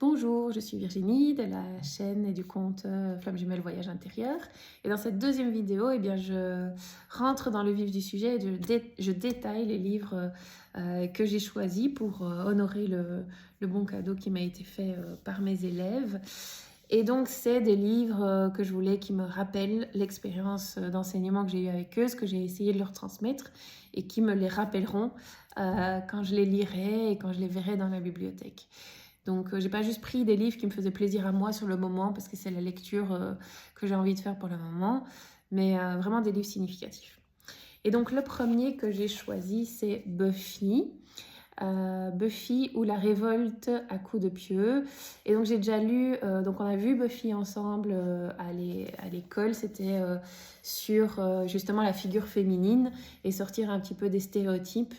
Bonjour, je suis Virginie de la chaîne et du compte Flamme Jumelle Voyage Intérieur. Et dans cette deuxième vidéo, je rentre dans le vif du sujet et je détaille les livres que j'ai choisis pour honorer le bon cadeau qui m'a été fait par mes élèves. Et donc, c'est des livres que je voulais qui me rappellent l'expérience d'enseignement que j'ai eue avec eux, ce que j'ai essayé de leur transmettre et qui me les rappelleront quand je les lirai et quand je les verrai dans la bibliothèque. Donc, j'ai pas juste pris des livres qui me faisaient plaisir à moi sur le moment parce que c'est la lecture que j'ai envie de faire pour le moment, mais vraiment des livres significatifs. Et donc, le premier que j'ai choisi, c'est Buffy. Buffy ou la révolte à coups de pieu. Et donc j'ai déjà lu, donc on a vu Buffy ensemble à l'école, c'était sur justement la figure féminine et sortir un petit peu des stéréotypes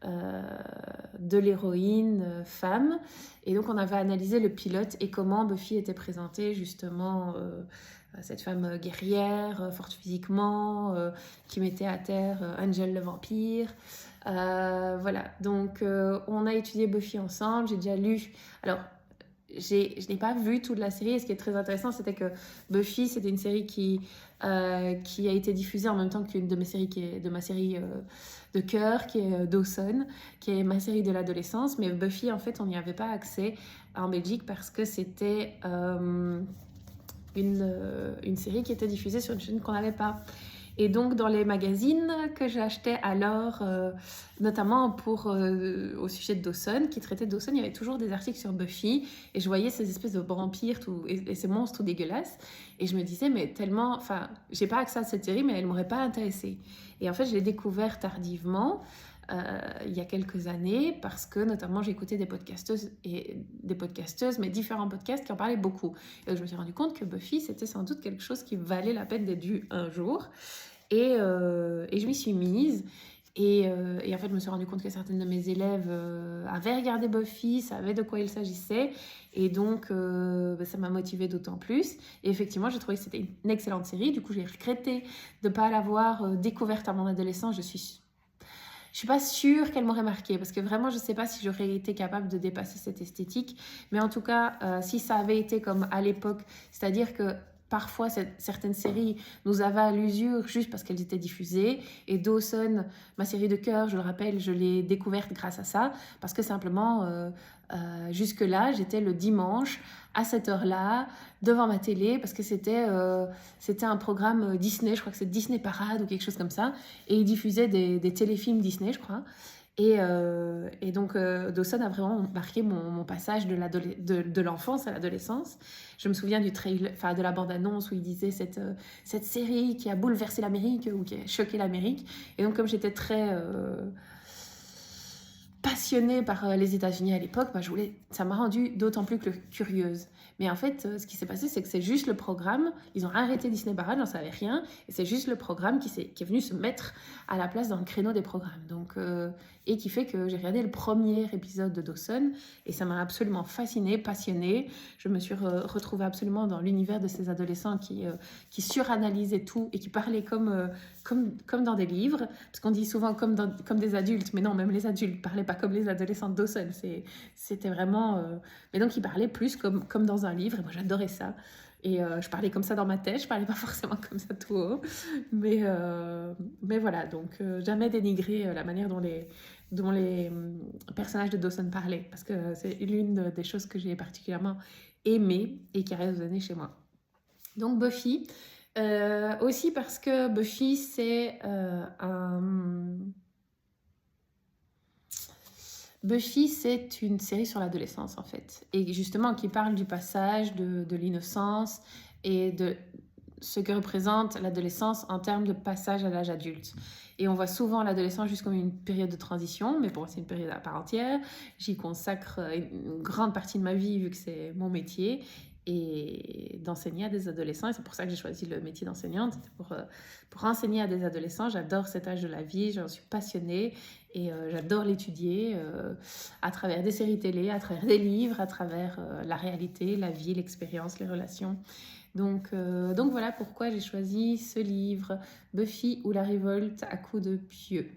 de l'héroïne femme. Et donc on avait analysé le pilote et comment Buffy était présentée justement, cette femme guerrière, forte physiquement, qui mettait à terre Angel le vampire. Voilà, donc on a étudié Buffy ensemble, j'ai déjà lu. Alors, je n'ai pas vu toute la série et ce qui est très intéressant, c'était que Buffy, c'était une série qui a été diffusée en même temps qu'une de mes séries, de ma série de cœur, qui est Dawson, qui est ma série de l'adolescence. Mais Buffy, en fait, on n'y avait pas accès en Belgique parce que c'était une série qui était diffusée sur une chaîne qu'on n'avait pas. Et donc, dans les magazines que j'achetais alors, notamment au sujet de Dawson, qui traitait de Dawson, il y avait toujours des articles sur Buffy. Et je voyais ces espèces de vampires et ces monstres tout dégueulasses. Et je me disais, mais tellement... Enfin, j'ai pas accès à cette série, mais elle m'aurait pas intéressée. Et en fait, je l'ai découvert tardivement, il y a quelques années, parce que notamment j'écoutais des podcasteuses, mais différents podcasts qui en parlaient beaucoup. Et donc, je me suis rendu compte que Buffy, c'était sans doute quelque chose qui valait la peine d'être vu un jour. Et je m'y suis mise. Et en fait, je me suis rendu compte que certaines de mes élèves avaient regardé Buffy, savaient de quoi il s'agissait. Et donc, ça m'a motivée d'autant plus. Et effectivement, j'ai trouvé que c'était une excellente série. Du coup, j'ai regretté de ne pas l'avoir découverte à mon adolescence. Je suis pas sûre qu'elle m'aurait marquée parce que vraiment, je sais pas si j'aurais été capable de dépasser cette esthétique. Mais en tout cas, si ça avait été comme à l'époque, c'est-à-dire que parfois, certaines séries nous avaient à l'usure juste parce qu'elles étaient diffusées. Et Dawson, ma série de cœur, je le rappelle, je l'ai découverte grâce à ça. Parce que simplement, jusque-là, j'étais le dimanche à cette heure-là, devant ma télé, parce que c'était un programme Disney, je crois que c'est Disney Parade ou quelque chose comme ça. Et ils diffusaient des téléfilms Disney, je crois. Et donc, Dawson a vraiment marqué mon passage de l'enfance à l'adolescence. Je me souviens du trailer, enfin de la bande-annonce où il disait cette série qui a bouleversé l'Amérique ou qui a choqué l'Amérique. Et donc, comme j'étais très passionnée par les États-Unis à l'époque, ça m'a rendue d'autant plus curieuse. Mais en fait, ce qui s'est passé, c'est que c'est juste le programme. Ils ont arrêté Disney Parade, j'en savais rien. Et c'est juste le programme qui est venu se mettre à la place dans le créneau des programmes. Donc, et qui fait que j'ai regardé le premier épisode de Dawson. Et ça m'a absolument fascinée, passionnée. Je me suis retrouvée absolument dans l'univers de ces adolescents qui suranalysaient tout et qui parlaient comme dans des livres. Parce qu'on dit souvent comme des adultes. Mais non, même les adultes ne parlaient pas comme les adolescents de Dawson. C'était vraiment... Mais donc, ils parlaient plus comme dans un livre. Et moi, j'adorais ça. Et je parlais comme ça dans ma tête. Je parlais pas forcément comme ça tout haut. Mais voilà, donc jamais dénigrer la manière dont les personnages de Dawson parlaient. Parce que c'est l'une des choses que j'ai particulièrement aimée et qui a résonné chez moi. Donc, Buffy... aussi parce que Buffy, Buffy, c'est une série sur l'adolescence, en fait. Et justement, qui parle du passage de l'innocence et de ce que représente l'adolescence en termes de passage à l'âge adulte. Et on voit souvent l'adolescence juste comme une période de transition, mais pour moi, c'est une période à part entière. J'y consacre une grande partie de ma vie, vu que c'est mon métier, et d'enseigner à des adolescents. Et c'est pour ça que j'ai choisi le métier d'enseignante, pour enseigner à des adolescents. J'adore cet âge de la vie, j'en suis passionnée et j'adore l'étudier à travers des séries télé, à travers des livres, à travers la réalité, la vie, l'expérience, les relations. Donc voilà pourquoi j'ai choisi ce livre, Buffy ou la révolte à coups de pieu.